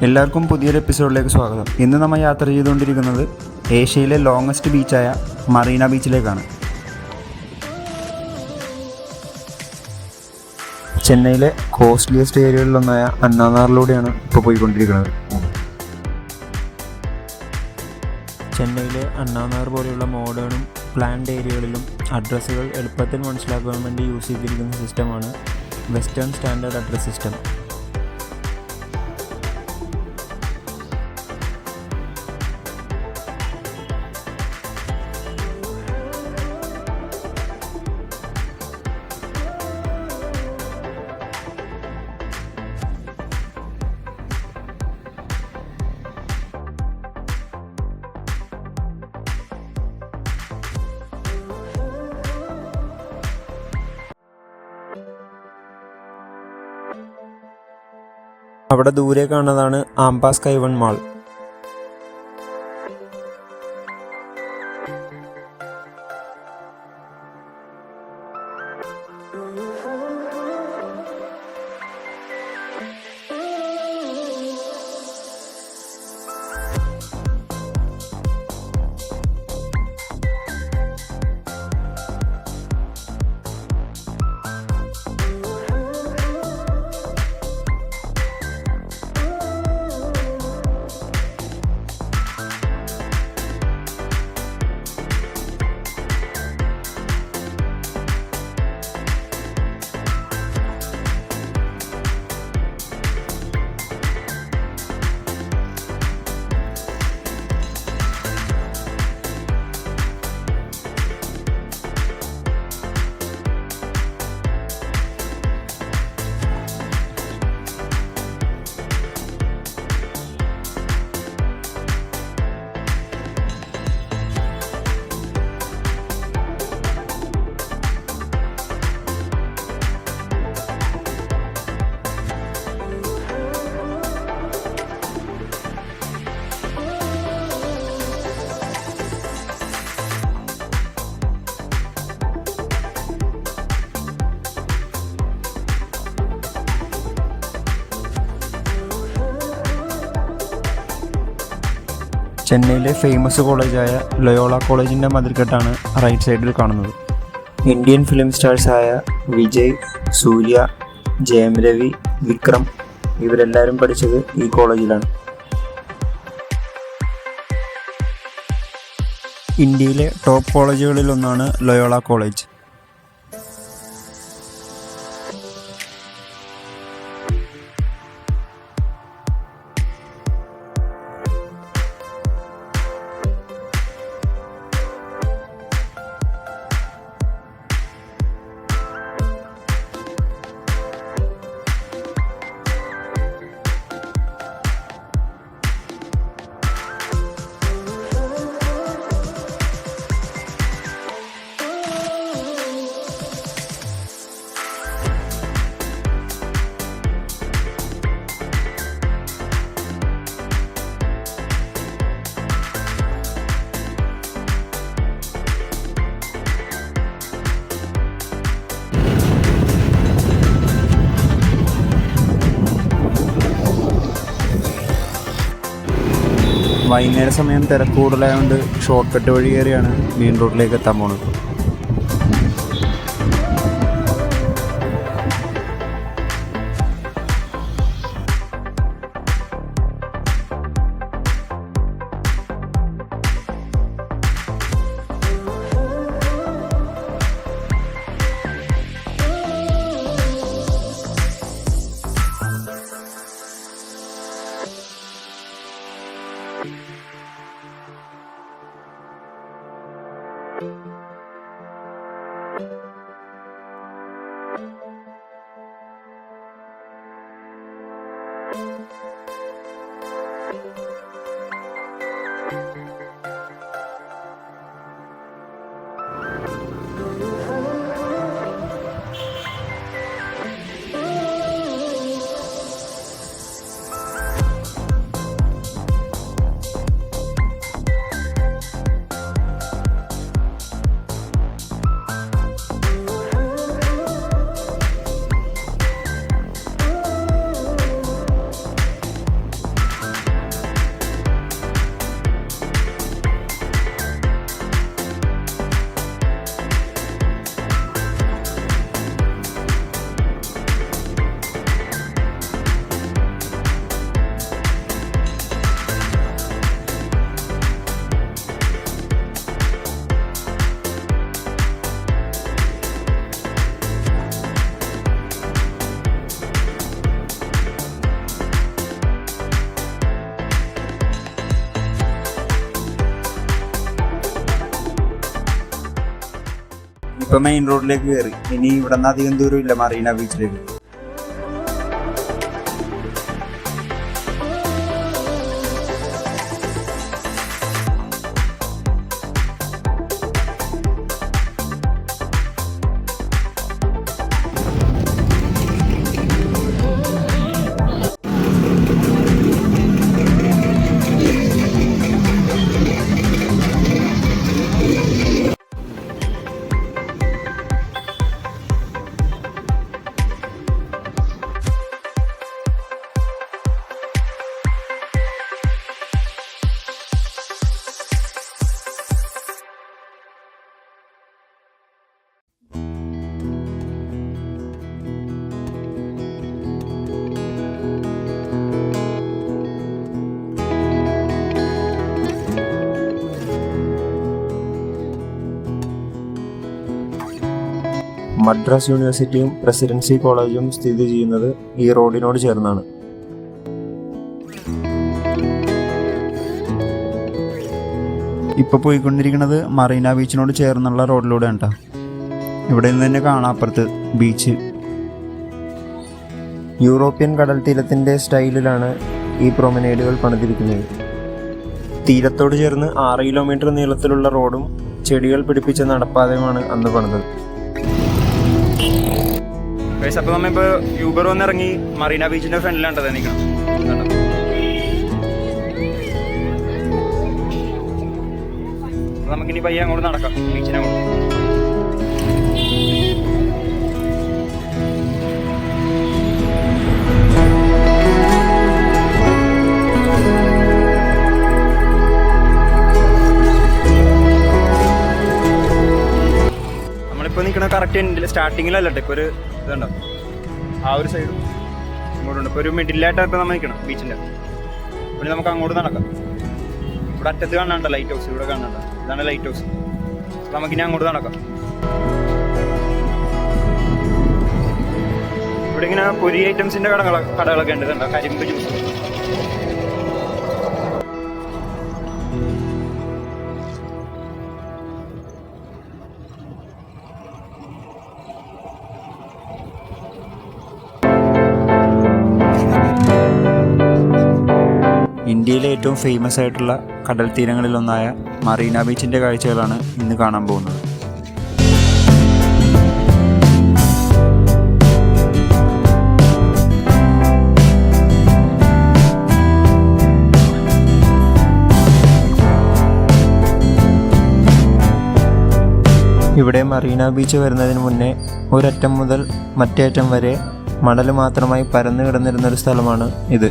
എല്ലാവർക്കും പുതിയൊരു എപ്പിസോഡിലേക്ക് സ്വാഗതം. ഇന്ന് നമ്മൾ യാത്ര ചെയ്തുകൊണ്ടിരിക്കുന്നത് ഏഷ്യയിലെ ലോങ്ങസ്റ്റ് ബീച്ചായ മറീന ബീച്ചിലേക്കാണ്. ചെന്നൈയിലെ കോസ്റ്റ്ലിയസ്റ്റ് ഏരിയകളിലൊന്നായ അന്നാനാറിലൂടെയാണ് ഇപ്പോൾ പോയിക്കൊണ്ടിരിക്കുന്നത്. ചെന്നൈയിലെ അണ്ണാനാർ പോലെയുള്ള മോഡേണും പ്ലാൻഡ് ഏരിയകളിലും അഡ്രസ്സുകൾ എളുപ്പത്തിൽ മനസ്സിലാക്കാൻ വേണ്ടി യൂസ് ചെയ്തിരിക്കുന്ന സിസ്റ്റമാണ് വെസ്റ്റേൺ സ്റ്റാൻഡേർഡ് അഡ്രസ് സിസ്റ്റം. അവിടെ ദൂരെ കാണുന്നതാണ് ആംബ സ്കൈവൺ മാൾ. ചെന്നൈയിലെ ഫേമസ് കോളേജായ ലയോള കോളേജിൻ്റെ മതിൽക്കെട്ടാണ് റൈറ്റ് സൈഡിൽ കാണുന്നത്. ഇന്ത്യൻ ഫിലിം സ്റ്റാർസായ വിജയ്, സൂര്യ, ജയം രവി, വിക്രം ഇവരെല്ലാവരും പഠിച്ചത് ഈ കോളേജിലാണ്. ഇന്ത്യയിലെ ടോപ്പ് കോളേജുകളിലൊന്നാണ് ലയോള കോളേജ്. വൈകുന്നേര സമയം തിരക്ക് കൂടുതലായതുകൊണ്ട് ഷോർട്ട് കട്ട് വഴി കയറിയാണ് മെയിൻ റോഡിലേക്ക് എത്താൻ പോണത്. ഇപ്പൊ മെയിൻ റോഡിലേക്ക് കയറി. ഇനി ഇവിടെ നിന്ന് അധികം ദൂരം ഇല്ല മറീന ബീച്ചിലേക്ക്. മദ്രാസ് യൂണിവേഴ്സിറ്റിയും പ്രസിഡൻസി കോളേജും സ്ഥിതി ചെയ്യുന്നത് ഈ റോഡിനോട് ചേർന്നാണ്. ഇപ്പോൾ പോയിക്കൊണ്ടിരിക്കുന്നത് മറീന ബീച്ചിനോട് ചേർന്നുള്ള റോഡിലൂടെയാണ് കേട്ടോ. ഇവിടെ നിന്ന് തന്നെ കാണാം അപ്പുറത്ത് ബീച്ച്. യൂറോപ്യൻ കടൽ തീരത്തിൻ്റെ സ്റ്റൈലിലാണ് ഈ പ്രൊമനേഡുകൾ പണിതിരിക്കുന്നത്. തീരത്തോട് ചേർന്ന് 6 കിലോമീറ്റർ നീളത്തിലുള്ള റോഡും ചെടികൾ പിടിപ്പിച്ച നടപ്പാതയുമാണ് അന്ന് പണിതത്. അപ്പോൾ നമ്മളിപ്പോൾ യൂബർ വന്നിറങ്ങി മറീന ബീച്ചിൻ്റെ ഫ്രണ്ടിലാണ്ടത് നിൽക്കണം. നമുക്കിനി പയ്യെ അങ്ങോട്ട് നടക്കാം ബീച്ചിനങ്ങോട്ട്. നമ്മളിപ്പോൾ നിൽക്കുന്ന കറക്റ്റ് എൻഡിൽ സ്റ്റാർട്ടിങ്ങിലല്ല കേട്ടോ. ഇപ്പോൾ ഒരു ഇതുണ്ടോ ആ ഒരു സൈഡ് ഇങ്ങോട്ടുണ്ട്. ഇപ്പോൾ ഒരു മിഡിലായിട്ടാണ് ഇപ്പോൾ നമ്മൾ നിൽക്കണം ബീച്ചിൻ്റെ. പിന്നെ നമുക്ക് അങ്ങോട്ട് നടക്കാം. ഇവിടെ അറ്റത്ത് കാണാണ്ട ലൈറ്റ് ഹൗസ്, ഇവിടെ കാണാണ്ട, ഇതാണ് ലൈറ്റ് ഹൗസ്. നമുക്കിനി അങ്ങോട്ട് നടക്കാം. ഇവിടെ ഇങ്ങനെ പൊരി ഐറ്റംസിൻ്റെ കടകളൊക്കെ ഉണ്ട്. ഇതുണ്ടോ കരിമ്പ് ജ്യൂസ്. ഇന്ത്യയിലെ ഏറ്റവും ഫേമസ് ആയിട്ടുള്ള കടൽ തീരങ്ങളിലൊന്നായ മറീന ബീച്ചിൻ്റെ കാഴ്ചകളാണ് ഇന്ന് കാണാൻ പോകുന്നത്. ഇവിടെ മറീന ബീച്ച് വരുന്നതിന് മുന്നേ ഒരറ്റം മുതൽ മറ്റേ അറ്റം വരെ മണൽ മാത്രമായി പരന്നു കിടന്നിരുന്നൊരു സ്ഥലമാണ് ഇത്.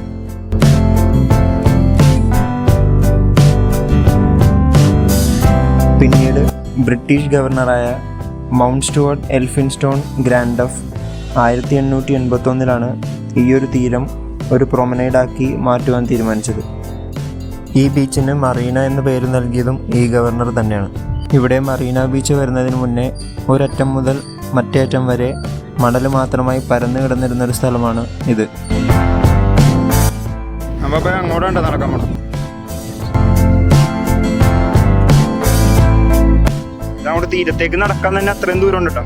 പിന്നീട് ബ്രിട്ടീഷ് ഗവർണറായ മൗണ്ട് സ്റ്റുവർട്ട് എൽഫിൻസ്റ്റോൺ ഗ്രാൻഡഫ് 1881 ഈയൊരു തീരം ഒരു പ്രൊമനേഡാക്കി മാറ്റുവാൻ തീരുമാനിച്ചത്. ഈ ബീച്ചിന് മറീന എന്ന പേര് നൽകിയതും ഈ ഗവർണർ തന്നെയാണ്. ഇവിടെ മറീന ബീച്ച് വരുന്നതിന് മുന്നേ ഒരറ്റം മുതൽ മറ്റേ അറ്റം വരെ മണൽ മാത്രമായി പരന്നു കിടന്നിരുന്നൊരു സ്ഥലമാണ് ഇത്. അങ്ങോട്ട് നടക്കാൻ പോണം. അങ്ങോട്ട് തീരത്തേക്ക് നടക്കാൻ തന്നെ അത്രയും ദൂരം ഉണ്ട് കേട്ടോ.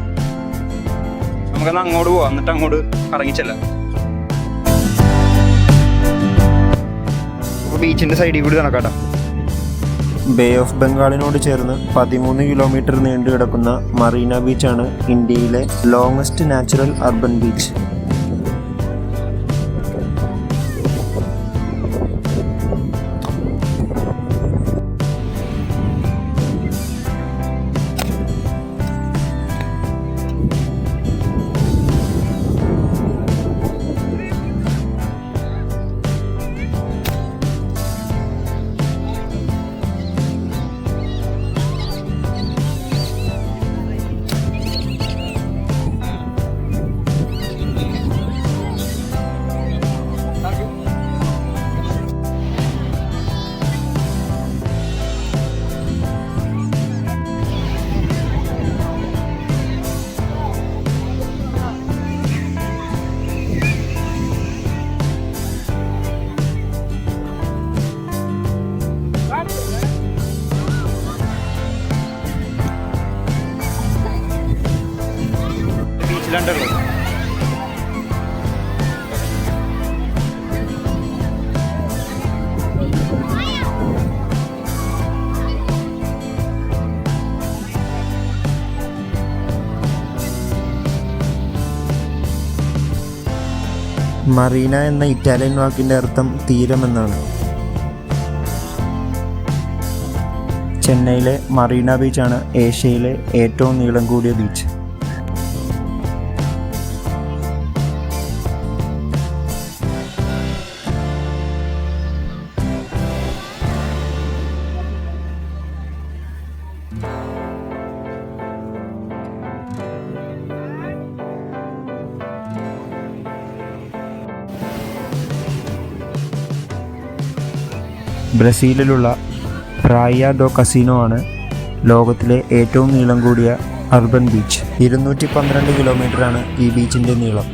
നമുക്കന്ന് അങ്ങോട്ട് പോവാം, എന്നിട്ട് അങ്ങോട്ട് ഇറങ്ങിച്ചല്ല. ബീച്ചിന്റെ സൈഡിൽ കൂടി നടക്കാട്ടോ. ബേ ഓഫ് ബംഗാളിനോട് ചേർന്ന് 13 കിലോമീറ്റർ നീണ്ടു കിടക്കുന്ന മറീന ബീച്ചാണ് ഇന്ത്യയിലെ ലോങ്ങസ്റ്റ് നാച്ചുറൽ അർബൻ ബീച്ച്. ബീച്ചിലുണ്ടല്ലോ. മറീന എന്ന ഇറ്റാലിയൻ വാക്കിൻ്റെ അർത്ഥം തീരം എന്നാണ്. ചെന്നൈയിലെ മറീന ബീച്ചാണ് ഏഷ്യയിലെ ഏറ്റവും നീളം കൂടിയ ബീച്ച്. ബ്രസീലിലുള്ള പ്രായ ഡോ കസിനോ ആണ് ലോകത്തിലെ ഏറ്റവും നീളം കൂടിയ അർബൻ ബീച്ച്. 212 കിലോമീറ്ററാണ് ഈ ബീച്ചിൻ്റെ നീളം.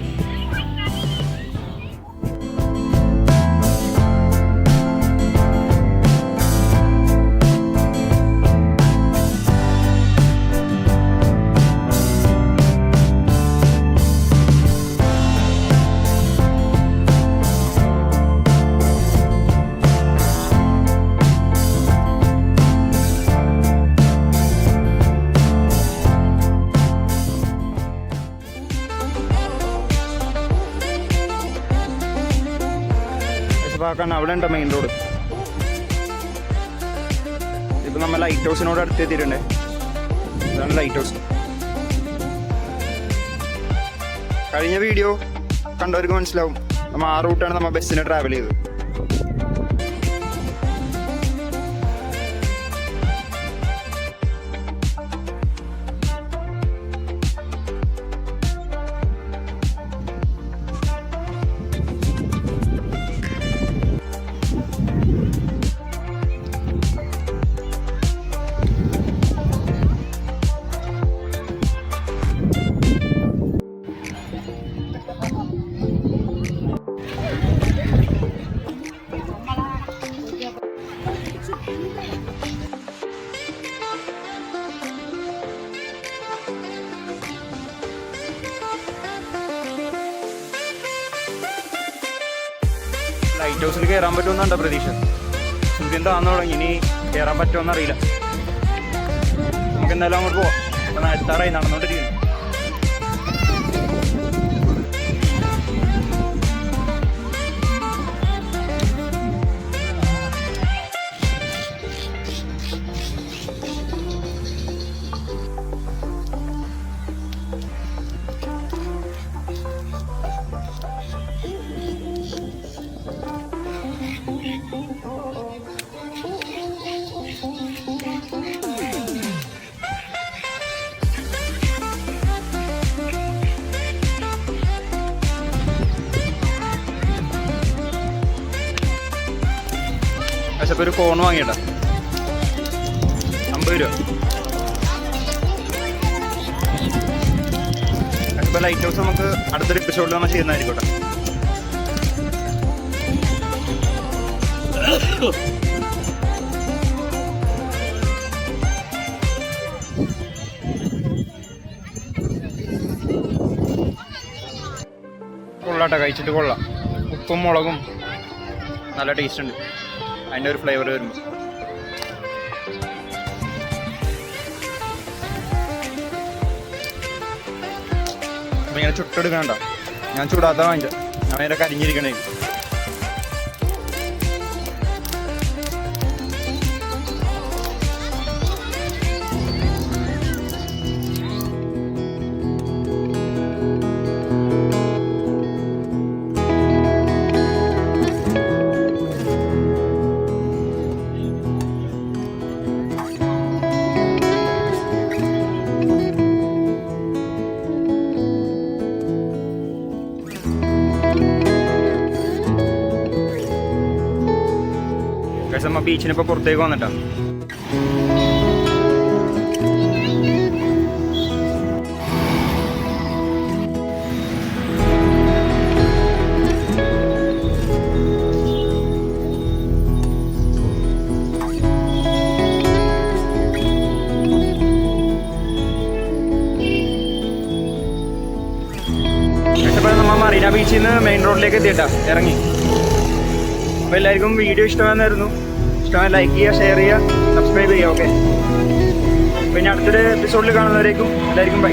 അവിടെ ഉണ്ടോ മെയിൻ റോഡ്. ഇപ്പം നമ്മൾ ലൈറ്റ് ഹൗസിനോട് അടുത്ത് എത്തിയിട്ടുണ്ടേ. ഇതാണ് ലൈറ്റ് ഹൗസ്. കഴിഞ്ഞ വീഡിയോ കണ്ടവർക്ക് മനസ്സിലാവും, നമ്മൾ ആ റൂട്ടാണ് നമ്മൾ ബസ്സിന് ട്രാവൽ ചെയ്തത്. ലൈറ്റ് ഹൗസിൽ കയറാൻ പറ്റുമെന്നുണ്ടോ പ്രതീക്ഷ? സൂര്യൻ താന്നു തുടങ്ങി, ഇനി കയറാൻ പറ്റുമെന്ന് അറിയില്ല. നമുക്ക് എന്തായാലും അങ്ങോട്ട് പോവാം. അപ്പം എത്താറായി നടന്നുകൊണ്ടിരിക്കുന്നു. പക്ഷെ ഇപ്പോൾ ഒരു ഫോൺ വാങ്ങിയിട്ടാ 50 രൂപ. ഇപ്പോൾ ലൈറ്റ് ഹൗസ് നമുക്ക് അടുത്തൊരു എപ്പിസോഡിൽ നമ്മൾ ചെയ്യുന്നതായിരിക്കട്ടെ. കൊള്ളാട്ടെ, കഴിച്ചിട്ട് കൊള്ളാം. ഉപ്പും മുളകും നല്ല ടേസ്റ്റ് ഉണ്ട്. അതിൻ്റെ ഒരു ഫ്ലേവർ വരുമ്പോൾ അപ്പം ഇങ്ങനെ ചുട്ടെടുക്കണ്ട. ഞാൻ ചൂടാത്ത വാങ്ങിച്ച, ഞാൻ അതിൻ്റെ കരിഞ്ഞിരിക്കണേ. നമ്മൾ ബീച്ചിനിപ്പോൾ പുറത്തേക്ക് വന്നിട്ടാ. ഇപ്പോൾ നമ്മൾ മറീന ബീച്ചിൽ നിന്ന് മെയിൻ റോഡിലേക്ക് എത്തിയിട്ടാ ഇറങ്ങി. അപ്പോൾ എല്ലാവർക്കും വീഡിയോ ഇഷ്ടമായിരുന്നു. ഇഷ്ടമായി ലൈക്ക് ചെയ്യുക, ഷെയർ ചെയ്യുക, സബ്സ്ക്രൈബ് ചെയ്യുക. ഓക്കെ, പിന്നെ അടുത്തൊരു എപ്പിസോഡിൽ കാണുന്നവരേക്കും എല്ലാവർക്കും ബൈ.